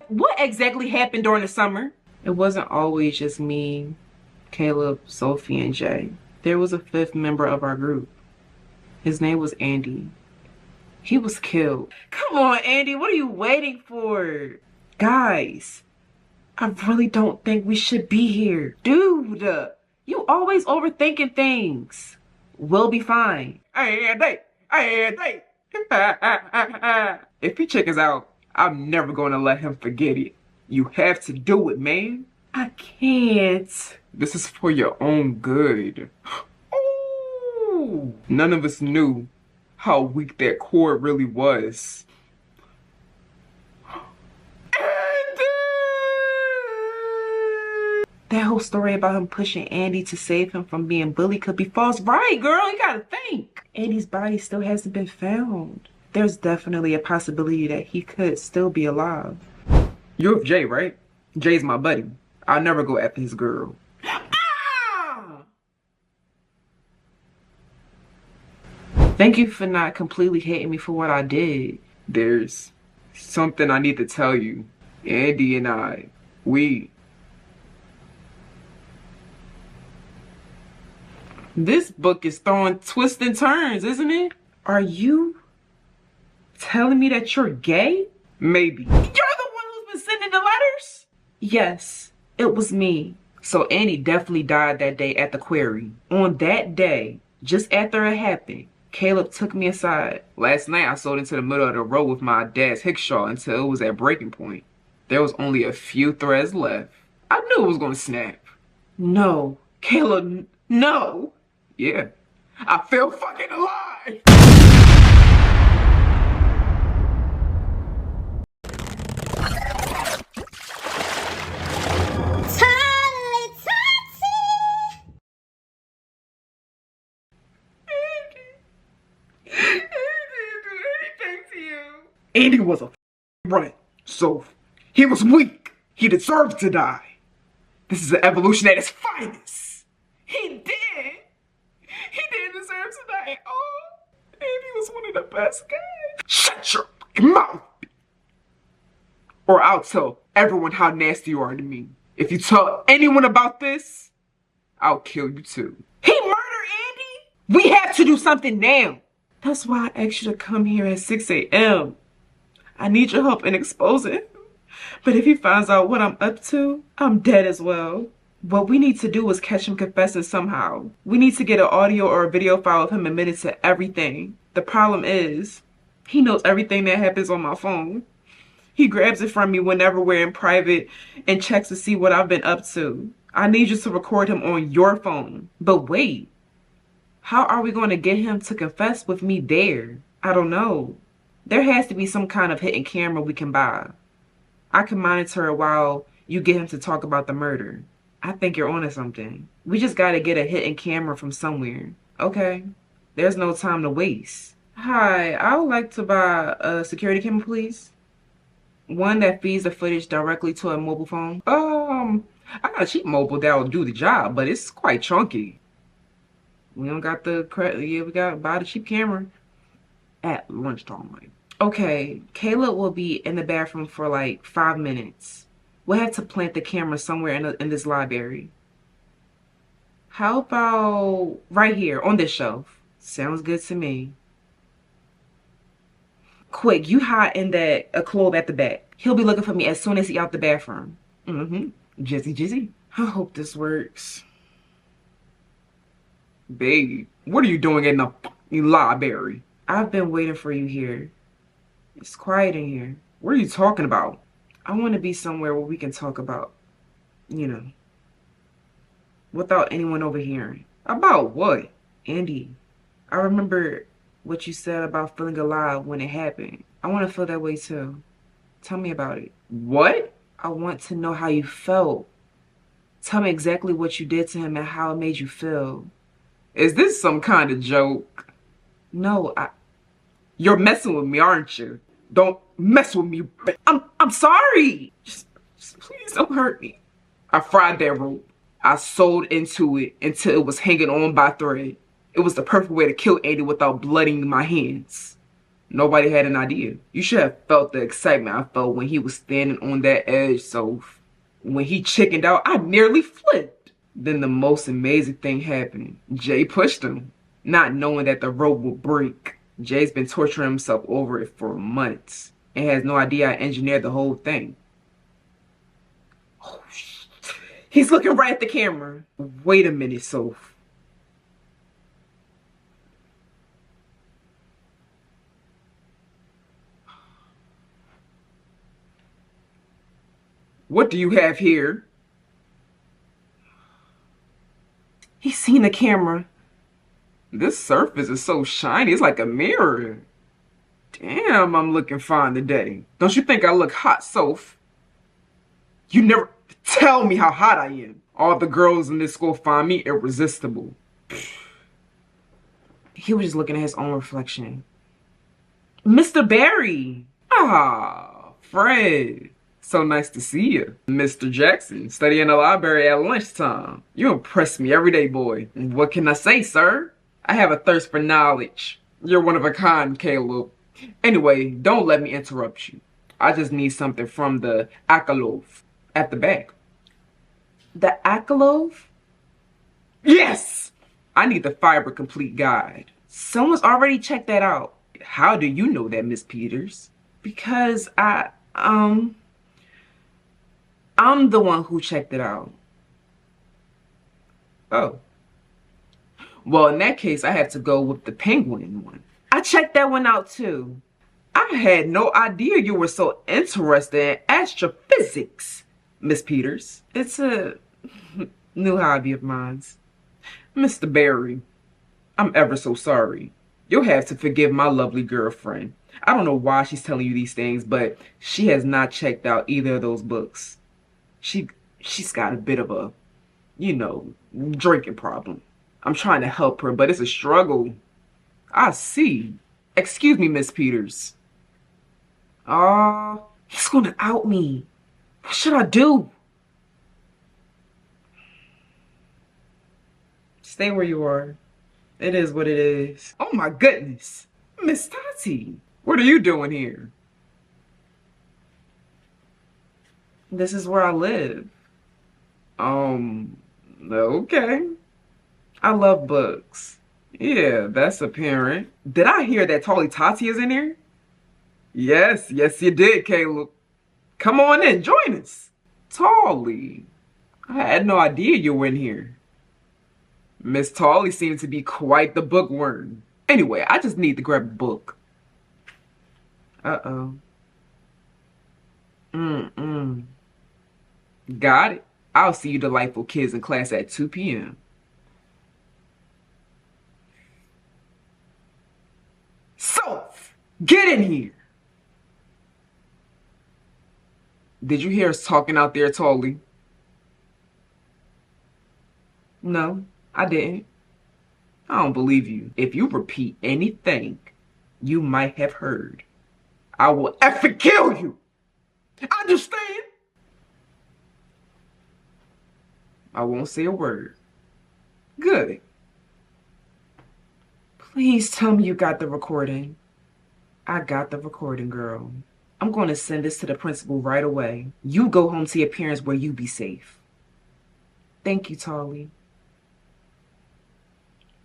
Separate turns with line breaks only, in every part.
What exactly happened during the summer? It wasn't always just me, Caleb, Sophie, and Jay. There was a fifth member of our group. His name was Andy. He was killed. Come on, Andy, what are you waiting for? Guys, I really don't think we should be here. Dude, you always overthinking things. We'll be fine. Hey, Andy! Hey, Andy! If he check us out, I'm never gonna let him forget it. You have to do it, man. I can't. This is for your own good. Ooh. None of us knew how weak that cord really was. That whole story about him pushing Andy to save him from being bullied could be false. Right, girl, you gotta think. Andy's body still hasn't been found. There's definitely a possibility that he could still be alive. You're with Jay, right? Jay's my buddy. I'll never go after his girl. Ah! Thank you for not completely hating me for what I did. There's something I need to tell you. Andy and I, This book is throwing twists and turns, isn't it? Are you telling me that you're gay? Maybe. You're the one who's been sending the letters? Yes, it was me. So Andy definitely died that day at the quarry. On that day, just after it happened, Caleb took me aside. Last night I sold into the middle of the road with my dad's hickshaw until it was at breaking point. There was only a few threads left. I knew it was gonna snap. No, Caleb, no. Yeah, I feel fucking alive. Andy was a brat, so he was weak. He deserved to die. This is an evolution at its finest. He did. He did deserve to die at all. Andy was one of the best guys. Shut your mouth. Or I'll tell everyone how nasty you are to me. If you tell anyone about this, I'll kill you too. He murdered Andy? We have to do something now. That's why I asked you to come here at 6 a.m. I need your help in exposing him. But if he finds out what I'm up to, I'm dead as well. What we need to do is catch him confessing somehow. We need to get an audio or a video file of him admitting to everything. The problem is, he knows everything that happens on my phone. He grabs it from me whenever we're in private and checks to see what I've been up to. I need you to record him on your phone. But wait, how are we going to get him to confess with me there? I don't know. There has to be some kind of hidden camera we can buy. I can monitor it while you get him to talk about the murder. I think you're onto something. We just gotta get a hidden camera from somewhere. Okay, there's no time to waste. Hi, I would like to buy a security camera, please. One that feeds the footage directly to a mobile phone. I got a cheap mobile that'll do the job, but it's quite chunky. We don't got the credit. Yeah, we gotta buy the cheap camera at lunchtime. Okay, Caleb will be in the bathroom for like 5 minutes. We'll have to plant the camera somewhere in this library. How about right here on this shelf? Sounds good to me. Quick, you hide in that clothes at the back. He'll be looking for me as soon as he's out the bathroom. Jizzy. I hope this works. Babe, what are you doing in the library? I've been waiting for you here. It's quiet in here. What are you talking about? I want to be somewhere where we can talk about, you know, without anyone overhearing. About what? Andy, I remember what you said about feeling alive when it happened. I want to feel that way too. Tell me about it. What? I want to know how you felt. Tell me exactly what you did to him and how it made you feel. Is this some kind of joke? No, You're messing with me, aren't you? Don't mess with me. I'm sorry. Just please don't hurt me. I fried that rope. I sewed into it until it was hanging on by thread. It was the perfect way to kill Andy without blooding my hands. Nobody had an idea. You should have felt the excitement I felt when he was standing on that edge, so when he chickened out, I nearly flipped. Then the most amazing thing happened. Jay pushed him, not knowing that the rope would break. Jay's been torturing himself over it for months and has no idea I engineered the whole thing. Oh, he's looking right at the camera. Wait a minute, Soph. What do you have here? He's seen the camera. This surface is so shiny, it's like a mirror. Damn, I'm looking fine today. Don't you think I look hot, Soph? You never tell me how hot I am. All the girls in this school find me irresistible. He was just looking at his own reflection. Mr. Barry! Ah, Fred. So nice to see you. Mr. Jackson, studying in the library at lunchtime. You impress me every day, boy. What can I say, sir? I have a thirst for knowledge. You're one of a kind, Caleb. Anyway, don't let me interrupt you. I just need something from the alcove at the back. The alcove? Yes! I need the fiber complete guide. Someone's already checked that out. How do you know that, Miss Peters? Because I'm the one who checked it out. Oh. Well, in that case, I have to go with the penguin one. I checked that one out too. I had no idea you were so interested in astrophysics, Miss Peters. It's a new hobby of mine. Mr. Barry, I'm ever so sorry. You'll have to forgive my lovely girlfriend. I don't know why she's telling you these things, but she has not checked out either of those books. She's got a bit of a, drinking problem. I'm trying to help her, but it's a struggle. I see. Excuse me, Miss Peters. Oh, he's gonna out me. What should I do? Stay where you are. It is what it is. Oh my goodness. Miss Tati, what are you doing here? This is where I live. Okay. I love books. Yeah, that's apparent. Did I hear that TalliTattii is in here? Yes, you did, Caleb. Come on in, join us. Tallie, I had no idea you were in here. Miss Tallie seems to be quite the bookworm. Anyway, I just need to grab a book. Uh-oh. Got it. I'll see you delightful kids in class at 2 p.m. Soph, get in here. Did you hear us talking out there, Tallie? No, I didn't. I don't believe you. If you repeat anything you might have heard, I will effing kill you. Understand? I won't say a word. Good. Please tell me you got the recording. I got the recording, girl. I'm going to send this to the principal right away. You go home to your parents where you be safe. Thank you, Tallie.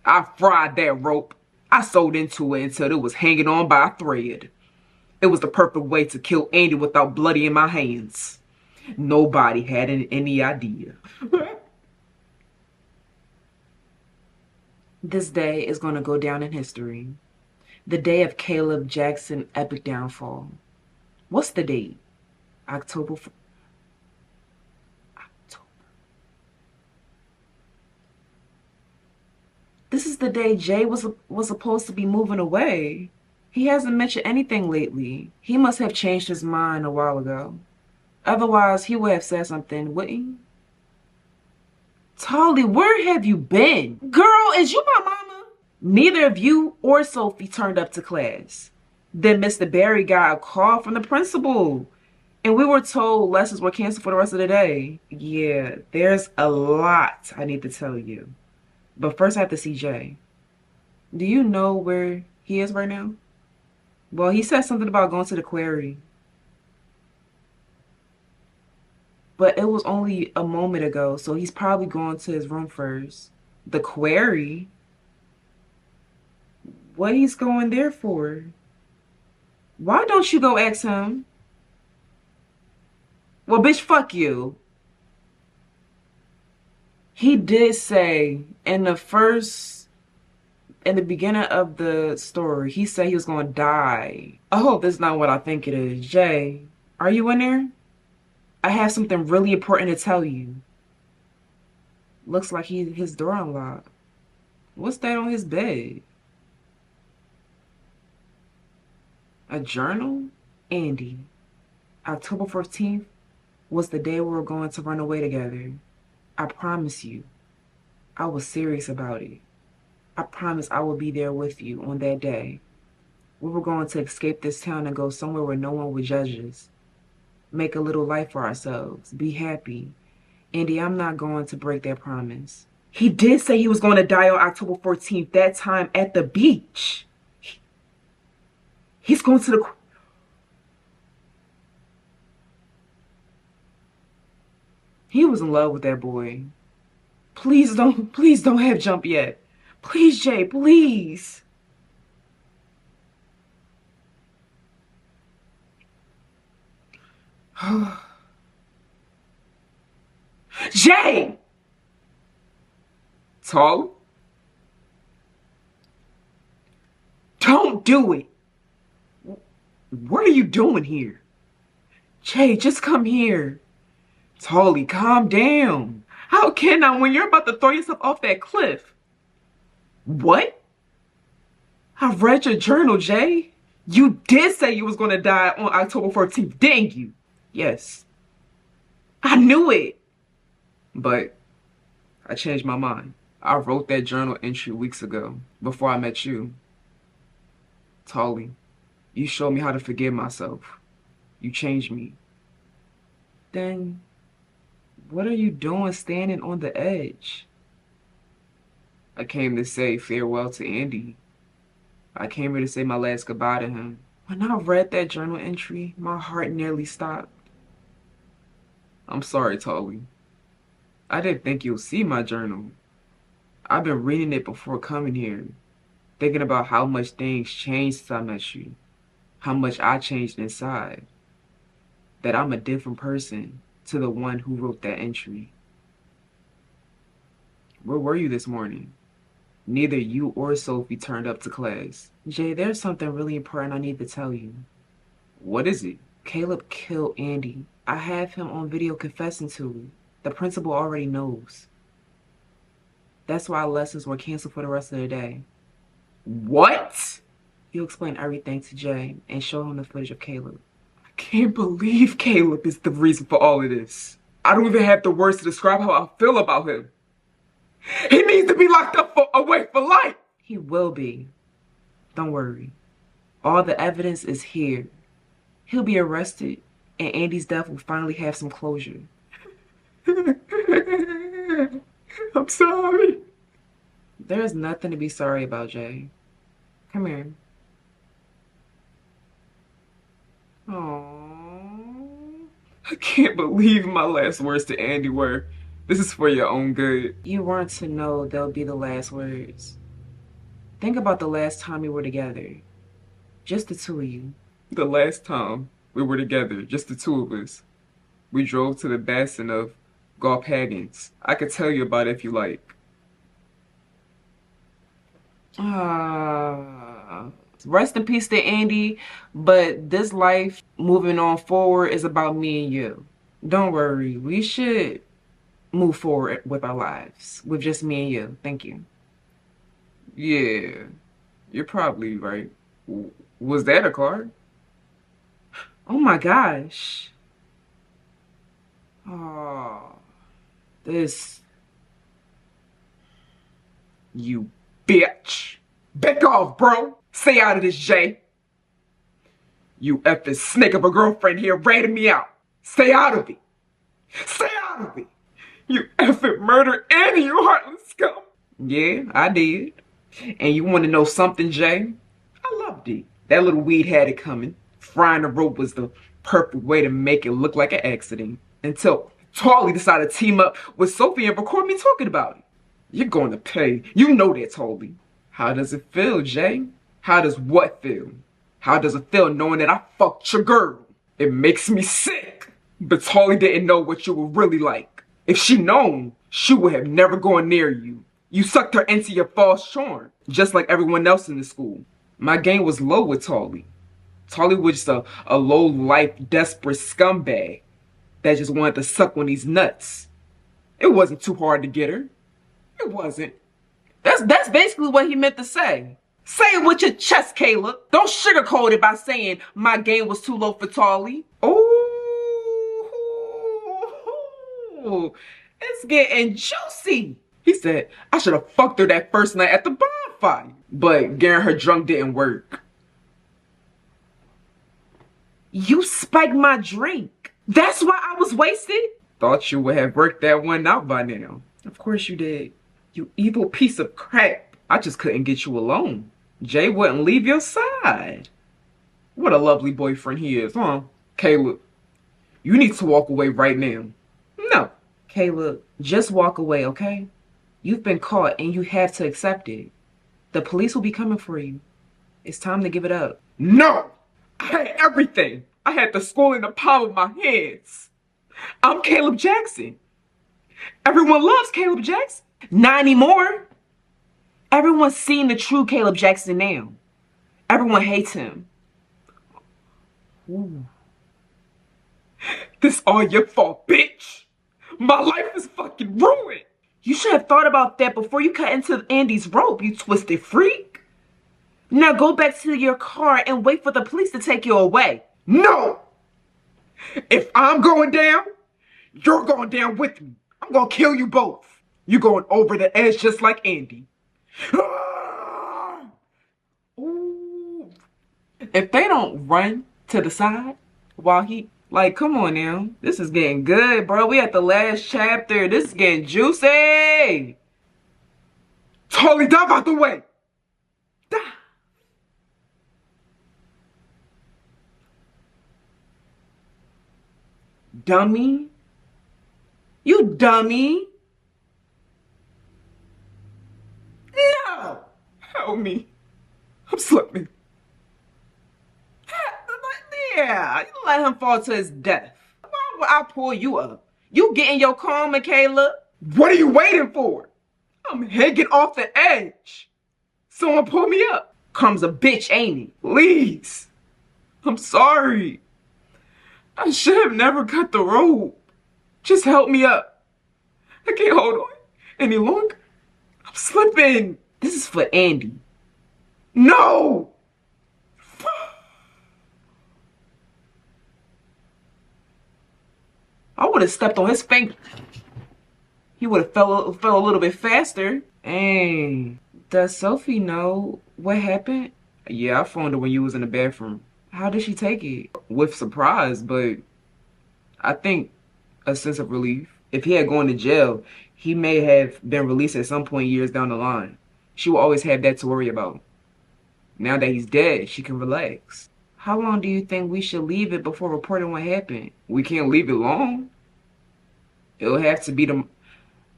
I fried that rope. I sewed into it until it was hanging on by a thread. It was the perfect way to kill Andy without bloody in my hands. Nobody had any idea. This day is going to go down in history. The day of Caleb Jackson epic downfall. What's the date? October. This is the day Jay was supposed to be moving away. He hasn't mentioned anything lately. He must have changed his mind a while ago. Otherwise, he would have said something, wouldn't he? Tallie, where have you been? Girl, is you my mama? Neither of you or Sophie turned up to class. Then Mr. Barry got a call from the principal. And we were told lessons were canceled for the rest of the day. Yeah, there's a lot I need to tell you. But first I have to see Jay. Do you know where he is right now? Well, he said something about going to the quarry. But it was only a moment ago, so he's probably going to his room first. The quarry? What he's going there for? Why don't you go ask him? Well, bitch, fuck you. He did say in the beginning of the story, he said he was going to die. I hope that's not what I think it is. Jay, are you in there? I have something really important to tell you. Looks like his door unlocked. What's that on his bed? A journal? Andy, October 15th was the day we were going to run away together. I promise you, I was serious about it. I promise I will be there with you on that day. We were going to escape this town and go somewhere where no one would judge us. Make a little life for ourselves. Be happy. Andy, I'm not going to break that promise. He did say he was going to die on October 14th, that time at the beach. He's going to the... He was in love with that boy. Please don't have jump yet. Please, Jay, please. Jay! Tall? Don't do it. What are you doing here? Jay, just come here. Tolly, calm down. How can I when you're about to throw yourself off that cliff? What? I read your journal, Jay. You did say you was going to die on October 14th, didn't you? Yes. I knew it. But I changed my mind. I wrote that journal entry weeks ago, before I met you. Tolly, you showed me how to forgive myself. You changed me. Then, what are you doing standing on the edge? I came to say farewell to Andy. I came here to say my last goodbye to him. When I read that journal entry, my heart nearly stopped. I'm sorry, Tolly. I didn't think you'll see my journal. I've been reading it before coming here, thinking about how much things changed since I met you, how much I changed inside, that I'm a different person to the one who wrote that entry. Where were you this morning? Neither you or Sophie turned up to class. Jay, there's something really important I need to tell you. What is it? Caleb killed Andy. I have him on video confessing to it. The principal already knows. That's why lessons were canceled for the rest of the day. What? He'll explain everything to Jay and show him the footage of Caleb. I can't believe Caleb is the reason for all of this. I don't even have the words to describe how I feel about him. He needs to be locked up away for life. He will be. Don't worry. All the evidence is here. He'll be arrested, and Andy's death will finally have some closure. I'm sorry. There's nothing to be sorry about, Jay. Come here. Aww. I can't believe my last words to Andy were, "This is for your own good." You weren't to know they'll be the last words. Think about the last time we were together. Just the two of you. The last time we were together, just the two of us. We drove to the basin of Galpagans. I could tell you about it if you like. Rest in peace to Andy, but this life moving on forward is about me and you. Don't worry, we should move forward with our lives with just me and you. Thank you. Yeah, you're probably right. Was that a card? Oh my gosh. Oh, this. You bitch. Back off, bro. Stay out of this, Jay. You effing snake of a girlfriend here ratting me out. Stay out of it. Stay out of it. You effing murder Annie, you heartless scum. Yeah, I did. And you want to know something, Jay? I loved it. That little weed had it coming. Frying the rope was the perfect way to make it look like an accident. Until Tarly decided to team up with Sophie and record me talking about it. You're going to pay. You know that, Tarly. How does it feel, Jay? How does what feel? How does it feel knowing that I fucked your girl? It makes me sick. But Tarly didn't know what you were really like. If she known, she would have never gone near you. You sucked her into your false charm, just like everyone else in the school. My game was low with Tarly. Tarly was just a low-life, desperate scumbag that just wanted to suck on these nuts. It wasn't too hard to get her. It wasn't. That's basically what he meant to say. Say it with your chest, Caleb. Don't sugarcoat it by saying my game was too low for Tarly. Oh, it's getting juicy. He said, I should have fucked her that first night at the bonfire. But getting her drunk didn't work. You spiked my drink. That's why I was wasted? Thought you would have worked that one out by now. Of course you did. You evil piece of crap. I just couldn't get you alone. Jay wouldn't leave your side. What a lovely boyfriend he is, huh? Caleb, you need to walk away right now. No. Caleb, just walk away, okay? You've been caught and you have to accept it. The police will be coming for you. It's time to give it up. No! I had everything. I had the school in the palm of my hands. I'm Caleb Jackson. Everyone loves Caleb Jackson. Not anymore. Everyone's seen the true Caleb Jackson now. Everyone hates him. Ooh. This all your fault, bitch. My life is fucking ruined. You should have thought about that before you cut into Andy's rope, you twisted freak. Now go back to your car and wait for the police to take you away. No! If I'm going down, you're going down with me. I'm gonna kill you both. You're going over the edge just like Andy. Ooh. If they don't run to the side while he... Like, come on now. This is getting good, bro. We at the last chapter. This is getting juicy. Totally dive out the way. Dive. Dummy. You dummy. No. Help me. I'm slipping. Yeah, you let him fall to his death. Why would I pull you up? You get in your car, Michaela. What are you waiting for? I'm hanging off the edge. Someone pull me up. Comes a bitch, ain't he? Please. I'm sorry. I should have never cut the rope. Just help me up. I can't hold on any longer. I'm slipping. This is for Andy. No! I would have stepped on his finger. He would have fell a little bit faster. Hey, does Sophie know what happened? Yeah, I phoned her when you was in the bathroom. How did she take it? With surprise, but I think a sense of relief. If he had gone to jail, he may have been released at some point years down the line. She will always have that to worry about. Now that he's dead, she can relax. How long do you think we should leave it before reporting what happened? We can't leave it long. It'll have to be the...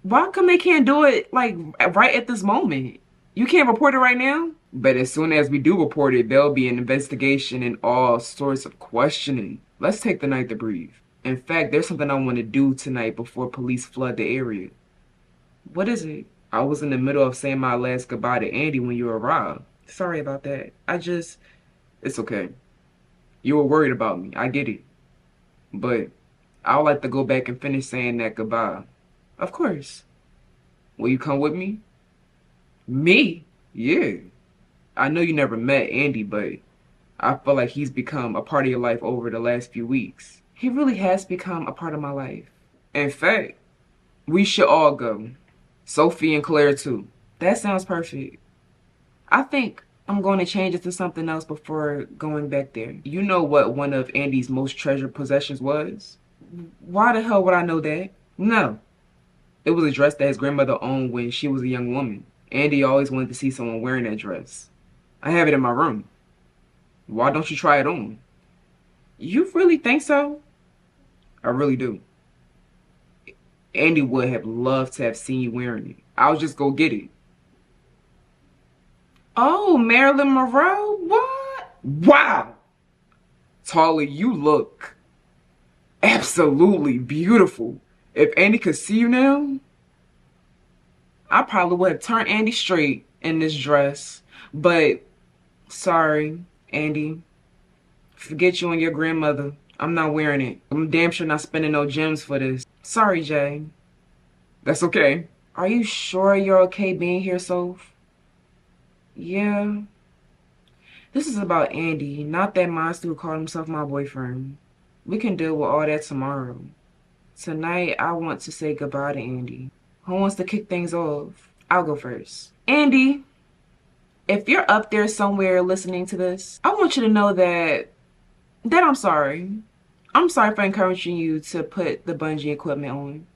Why come they can't do it, like, right at this moment? You can't report it right now? But as soon as we do report it, there'll be an investigation and all sorts of questioning. Let's take the night to breathe. In fact, there's something I want to do tonight before police flood the area. What is it? I was in the middle of saying my last goodbye to Andy when you arrived. Sorry about that. It's okay. You were worried about me. I get it. But I would like to go back and finish saying that goodbye. Of course. Will you come with me? Me? Yeah. I know you never met Andy, but I feel like he's become a part of your life over the last few weeks. He really has become a part of my life. In fact, we should all go. Sophie and Claire too. That sounds perfect. I think I'm going to change it to something else before going back there. You know what one of Andy's most treasured possessions was? Why the hell would I know that? No. It was a dress that his grandmother owned when she was a young woman. Andy always wanted to see someone wearing that dress. I have it in my room. Why don't you try it on? You really think so? I really do. Andy would have loved to have seen you wearing it. I'll just go get it. Oh, Marilyn Monroe? What? Wow! Tallie, you look absolutely beautiful. If Andy could see you now, I probably would have turned Andy straight in this dress. But, sorry, Andy. Forget you and your grandmother. I'm not wearing it. I'm damn sure not spending no gems for this. Sorry, Jay. That's okay. Are you sure you're okay being here, Soph? Yeah. This is about Andy, not that monster who called himself my boyfriend. We can deal with all that tomorrow. Tonight, I want to say goodbye to Andy. Who wants to kick things off? I'll go first. Andy, if you're up there somewhere listening to this, I want you to know that I'm sorry. I'm sorry for encouraging you to put the bungee equipment on.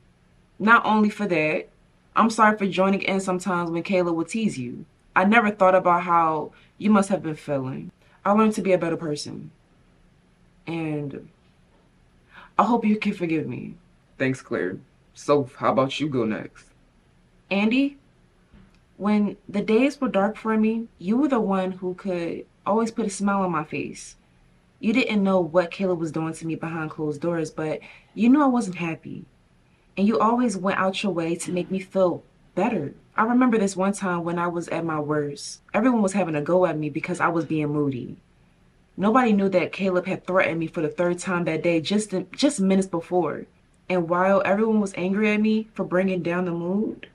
Not only for that, I'm sorry for joining in sometimes when Kayla would tease you. I never thought about how you must have been feeling. I learned to be a better person. And I hope you can forgive me. Thanks, Claire. So, how about you go next? Andy, when the days were dark for me, you were the one who could always put a smile on my face. You didn't know what Kayla was doing to me behind closed doors, but you knew I wasn't happy. And you always went out your way to make me feel better. I remember this one time when I was at my worst. Everyone was having a go at me because I was being moody. Nobody knew that Caleb had threatened me for the third time that day just minutes before. And while everyone was angry at me for bringing down the mood,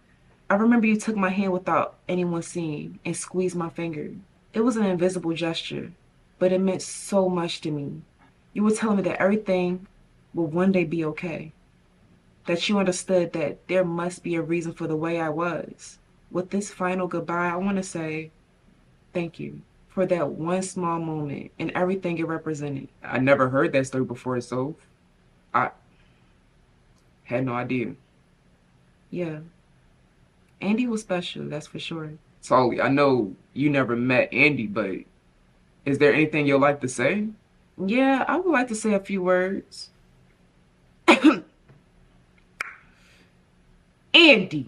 I remember you took my hand without anyone seeing and squeezed my finger. It was an invisible gesture, but it meant so much to me. You were telling me that everything will one day be okay. That you understood that there must be a reason for the way I was. With this final goodbye, I want to say thank you for that one small moment and everything it represented. I never heard that story before, so I had no idea. Yeah. Andy was special, that's for sure. Tolly, I know you never met Andy, but is there anything you'd like to say? Yeah, I would like to say a few words. Andy,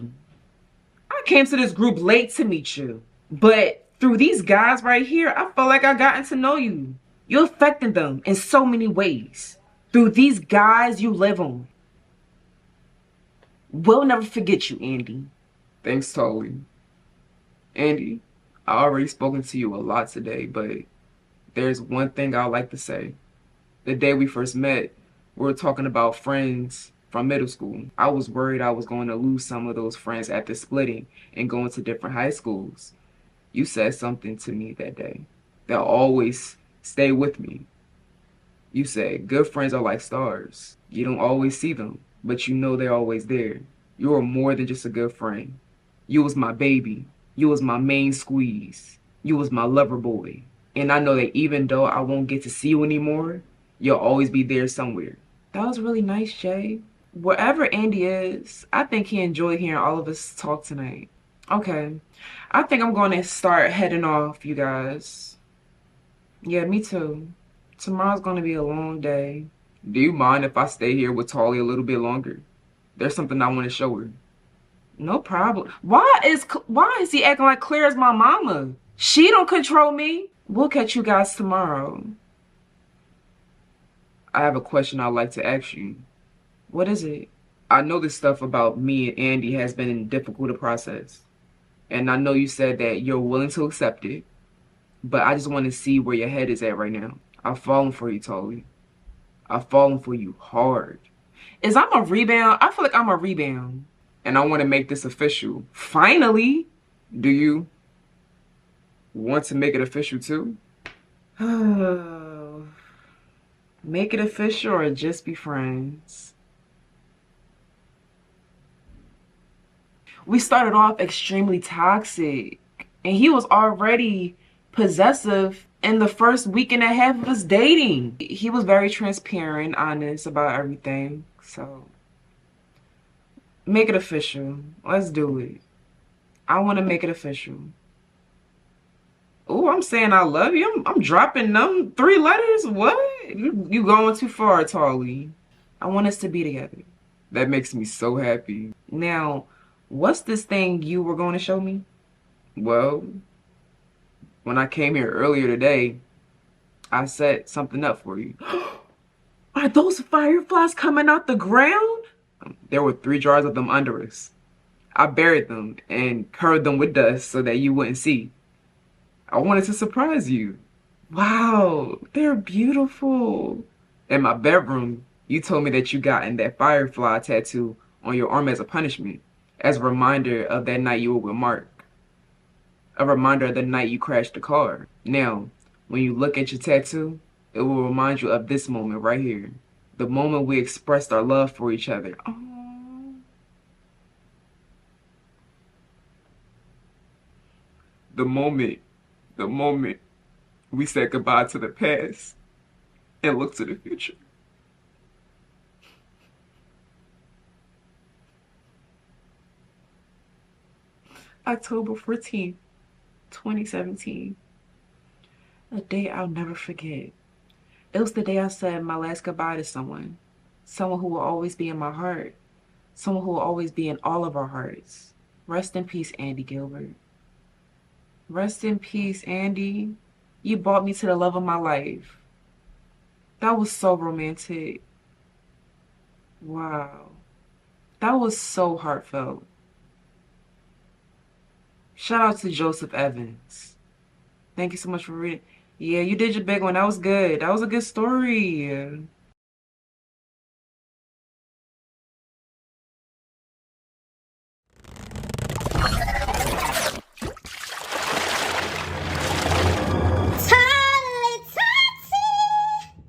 I came to this group late to meet you, but through these guys right here, I felt like I gotten to know you. You're affecting them in so many ways. Through these guys you live on. We'll never forget you, Andy. Thanks, Tolly. Andy, I already spoken to you a lot today, but there's one thing I'd like to say. The day we first met, we were talking about friends from middle school. I was worried I was going to lose some of those friends after splitting and going to different high schools. You said something to me that day that always stay with me. You said, good friends are like stars. You don't always see them, but you know they're always there. You are more than just a good friend. You was my baby. You was my main squeeze. You was my lover boy. And I know that even though I won't get to see you anymore, you'll always be there somewhere. That was really nice, Jay. Wherever Andy is, I think he enjoyed hearing all of us talk tonight. Okay. I think I'm going to start heading off, you guys. Yeah, me too. Tomorrow's going to be a long day. Do you mind if I stay here with Tolly a little bit longer? There's something I want to show her. No problem. Why is he acting like Claire is my mama? She don't control me. We'll catch you guys tomorrow. I have a question I'd like to ask you. What is it? I know this stuff about me and Andy has been difficult to process. And I know you said that you're willing to accept it. But I just want to see where your head is at right now. I've fallen for you, Tolly. I've fallen for you hard. Is I'm a rebound? I feel like I'm a rebound. And I want to make this official. Finally! Do you want to make it official too? Make it official or just be friends? We started off extremely toxic. And he was already possessive in the first week and a half of us dating. He was very transparent, honest about everything. So, make it official. Let's do it. I want to make it official. Oh, I'm saying I love you. I'm dropping them three letters. What? You going too far, Tallie. I want us to be together. That makes me so happy. Now, what's this thing you were going to show me? Well, when I came here earlier today, I set something up for you. Are those fireflies coming out the ground? There were 3 jars of them under us. I buried them and covered them with dust so that you wouldn't see. I wanted to surprise you. Wow, they're beautiful. In my bedroom, you told me that you gotten that firefly tattoo on your arm as a punishment, as a reminder of that night you were with Mark. A reminder of the night you crashed the car. Now, when you look at your tattoo, it will remind you of this moment right here. The moment we expressed our love for each other. Aww. The moment, the moment we said goodbye to the past and look to the future. October 14th, 2017. A day I'll never forget. It was the day I said my last goodbye to someone. Someone who will always be in my heart. Someone who will always be in all of our hearts. Rest in peace, Andy Gilbert. Rest in peace, Andy. You brought me to the love of my life. That was so romantic. Wow. That was so heartfelt. Shout out to Joseph Evans. Thank you so much for reading. Yeah, you did your big one. That was good. That was a good story.